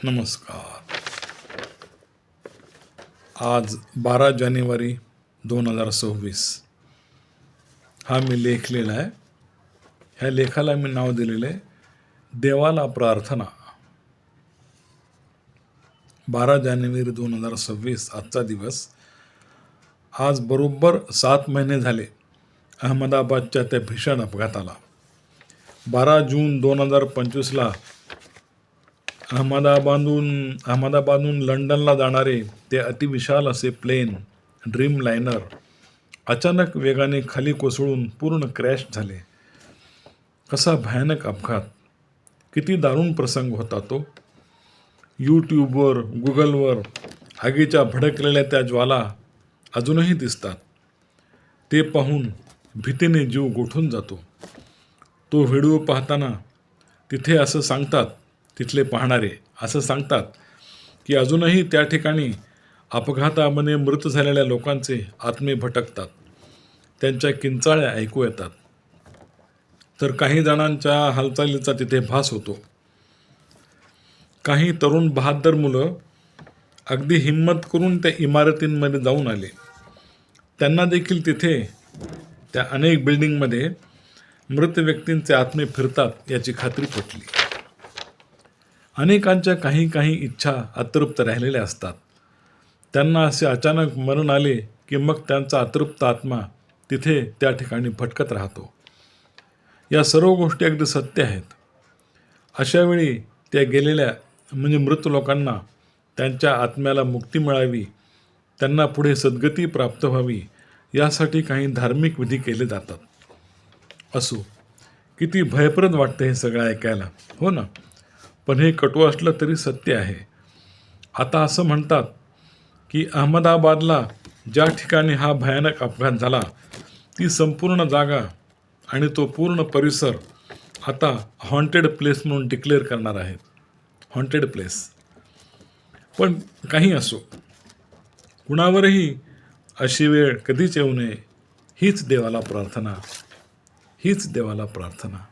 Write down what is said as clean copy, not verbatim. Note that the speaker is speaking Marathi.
नमस्कार. आज 12 जानेवारी 2026 हा मी लेख लिहिला आहे. ह्या लेखाला मी नाव दिलेलं आहे देवाला प्रार्थना. 12 जानेवारी 2026 आजचा दिवस. आज बरोबर 7 महिने झाले अहमदाबादच्या त्या भीषण अपघाताला. 12 जून 2025ला अहमदाबादहून लंडनला जाणारे ते अतिविशाल असे प्लेन ड्रीम लायनर अचानक वेगाने खाली कोसळून पूर्ण क्रॅश झाले. कसा भयानक अपघात, किती दारुण प्रसंग होता तो. यूट्यूबवर, गुगलवर आगीच्या भडकलेल्या त्या ज्वाला अजूनही दिसतात. ते पाहून भीतीने जीव गोठून जातो. तो व्हिडिओ पाहताना तिथले पाहणारे असं सांगतात की अजूनही त्या ठिकाणी अपघातामध्ये मृत झालेल्या लोकांचे आत्मे भटकतात. त्यांच्या किंचाळ्या ऐकू येतात. तर काही जणांच्या हालचालीचा तिथे भास होतो. काही तरुण बहादर मुलं अगदी हिंमत करून त्या इमारतींमध्ये जाऊन आले. त्यांना देखील तिथे त्या अनेक बिल्डिंगमध्ये मृत व्यक्तींचे आत्मे फिरतात याची खात्री पटली. अनेकांच्या काही इच्छा अतृप्त राहिलेल्या असतात. त्यांना असे अचानक मरण आले की मग त्यांचा अतृप्त आत्मा तिथे त्या ठिकाणी भटकत राहतो. या सर्व गोष्टी अगदी सत्य आहेत. अशावेळी त्या गेलेल्या म्हणजे मृत लोकांना त्यांच्या आत्म्याला मुक्ती मिळावी, त्यांना पुढे सद्गती प्राप्त व्हावी यासाठी काही धार्मिक विधी केले जातात. असो, किती भयप्रद वाटतं हे सगळं ऐकायला, हो ना. पण हे कटू असलं तरी सत्य आहे. आता असं म्हणतात की अहमदाबादला ज्या ठिकाणी हा भयानक अपघात झाला ती संपूर्ण जागा आणि तो पूर्ण परिसर आता हॉन्टेड प्लेस म्हणून डिक्लेअर करणार आहेत. Haunted place. पण काही असो, कुणावरही अशी वेळ कधीच येऊ नये हीच देवाला प्रार्थना.